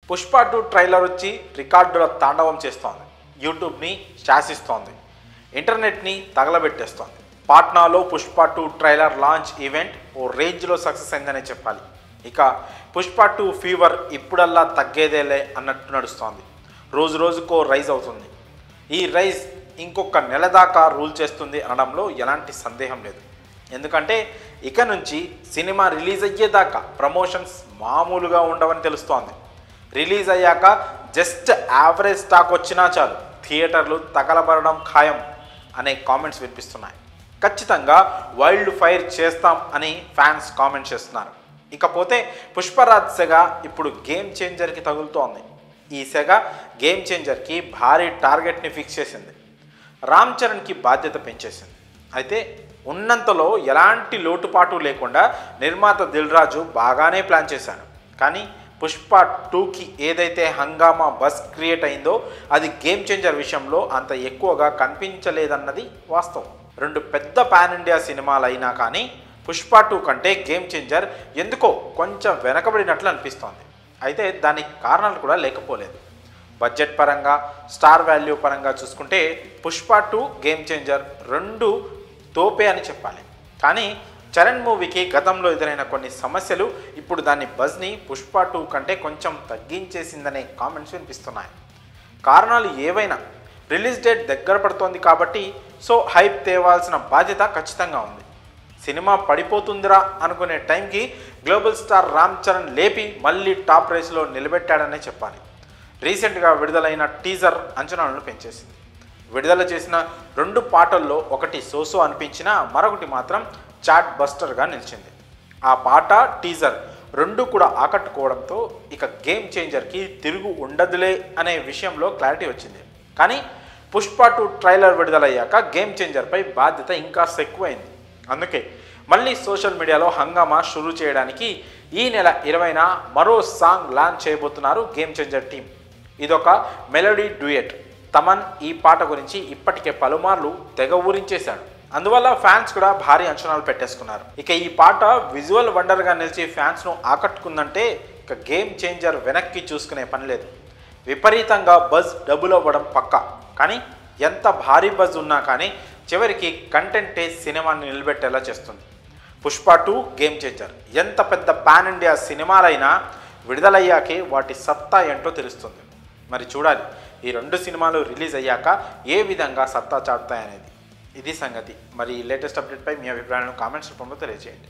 Pushpa 2 trailer వచ్చి రికార్డుల తాండవం చేస్తోంది. యూట్యూబ్ని శాసిస్తోంది, ఇంటర్నెట్ని తగలబెట్టేస్తోంది. పాట్నాలో పుష్ప 2 ట్రైలర్ లాంచ్ ఈవెంట్ ఓ రేంజ్లో సక్సెస్ అయిందనే చెప్పాలి. ఇక పుష్ప 2 ఫీవర్ ఇప్పుడల్లా తగ్గేదేలే అన్నట్టు నడుస్తోంది. రోజు రోజుకో రైజ్ అవుతుంది. ఈ రైజ్ ఇంకొక నెల దాకా రూల్ చేస్తుంది అనడంలో ఎలాంటి సందేహం లేదు. ఎందుకంటే ఇక నుంచి సినిమా రిలీజ్ అయ్యేదాకా ప్రమోషన్స్ మామూలుగా ఉండవని తెలుస్తోంది. రిలీజ్ అయ్యాక జస్ట్ యావరేజ్ స్టాక్ వచ్చినా చాలు, థియేటర్లు తగలబడడం ఖాయం అనే కామెంట్స్ వినిపిస్తున్నాయి. ఖచ్చితంగా వైల్డ్ ఫైర్ చేస్తాం అని ఫ్యాన్స్ కామెంట్ చేస్తున్నారు. ఇకపోతే పుష్పరాజ్ సెగ ఇప్పుడు గేమ్ చేంజర్కి తగులుతోంది. ఈ సెగ గేమ్ చేంజర్కి భారీ టార్గెట్ని ఫిక్స్ చేసింది. రామ్ చరణ్కి బాధ్యత పెంచేసింది. అయితే ఉన్నంతలో ఎలాంటి లోటుపాటు లేకుండా నిర్మాత దిల్ రాజు బాగానే ప్లాన్ చేశాడు. కానీ పుష్ప 2కి ఏదైతే హంగామా బస్ క్రియేట్ అయిందో అది గేమ్ చేంజర్ విషయంలో అంత ఎక్కువగా కనిపించలేదన్నది వాస్తవం. రెండు పెద్ద పాన్ ఇండియా సినిమాలు అయినా కానీ పుష్ప 2 కంటే గేమ్ చేంజర్ ఎందుకో కొంచెం వెనకబడినట్లు అనిపిస్తోంది. అయితే దానికి కారణాలు కూడా లేకపోలేదు. బడ్జెట్ పరంగా, స్టార్ వాల్యూ పరంగా చూసుకుంటే పుష్ప 2 గేమ్ చేంజర్ రెండు తోపే అని చెప్పాలి. కానీ చరణ్ మూవీకి గతంలో ఎదురైన కొన్ని సమస్యలు ఇప్పుడు దాని బజ్ని పుష్ప 2 కంటే కొంచెం తగ్గించేసిందనే కామెంట్స్ వినిపిస్తున్నాయి. కారణాలు ఏవైనా రిలీజ్ డేట్ దగ్గర పడుతోంది కాబట్టి సో హైప్ తేవాల్సిన బాధ్యత ఖచ్చితంగా ఉంది. సినిమా పడిపోతుందిరా అనుకునే టైంకి గ్లోబల్ స్టార్ రామ్ చరణ్ లేపి మళ్ళీ టాప్ రేస్లో నిలబెట్టాడనే చెప్పాలి. రీసెంట్గా విడుదలైన టీజర్ అంచనాలను పెంచేసింది. విడుదల చేసిన 2 పాటల్లో ఒకటి సోసో అనిపించినా మరొకటి మాత్రం చాట్ బస్టర్గా నిలిచింది. ఆ పాట, టీజర్ రెండు కూడా ఆకట్టుకోవడంతో ఇక గేమ్ చేంజర్కి తిరుగు ఉండదులే అనే విషయంలో క్లారిటీ వచ్చింది. కానీ పుష్ప 2 ట్రైలర్ విడుదలయ్యాక గేమ్ చేంజర్పై బాధ్యత ఇంకా ఎక్కువైంది. అందుకే మళ్ళీ సోషల్ మీడియాలో హంగామా షురూ చేయడానికి ఈ నెల 20న మరో సాంగ్ లాంచ్ చేయబోతున్నారు గేమ్ చేంజర్ టీం. ఇదొక మెలోడీ డ్యూయట్. తమన్ ఈ పాట గురించి ఇప్పటికే పలుమార్లు తెగ ఊరించేశాడు. అందువల్ల ఫ్యాన్స్ కూడా భారీ అంచనాలు పెట్టేసుకున్నారు. ఇక ఈ పాట విజువల్ వండర్గా నిలిచి ఫ్యాన్స్ను ఆకట్టుకుందంటే ఇక గేమ్ చేంజర్ వెనక్కి చూసుకునే పని లేదు. విపరీతంగా బజ్ డబుల్ అవ్వడం పక్కా. కానీ ఎంత భారీ బజ్ ఉన్నా కానీ చివరికి కంటెంటే సినిమాని నిలబెట్టేలా చేస్తుంది. పుష్ప 2 గేమ్ చేంజర్ ఎంత పెద్ద పాన్ ఇండియా సినిమాలైనా విడుదలయ్యాకే వాటి సత్తా ఏంటో తెలుస్తుంది. మరి చూడాలి ఈ 2 సినిమాలు రిలీజ్ అయ్యాక ఏ విధంగా సత్తా చాటుతాయనేది. ఇది సంగతి. మరి లేటెస్ట్ అప్డేట్పై మీ అభిప్రాయాలను కామెంట్స్ రూపంలో తెలియజేయండి.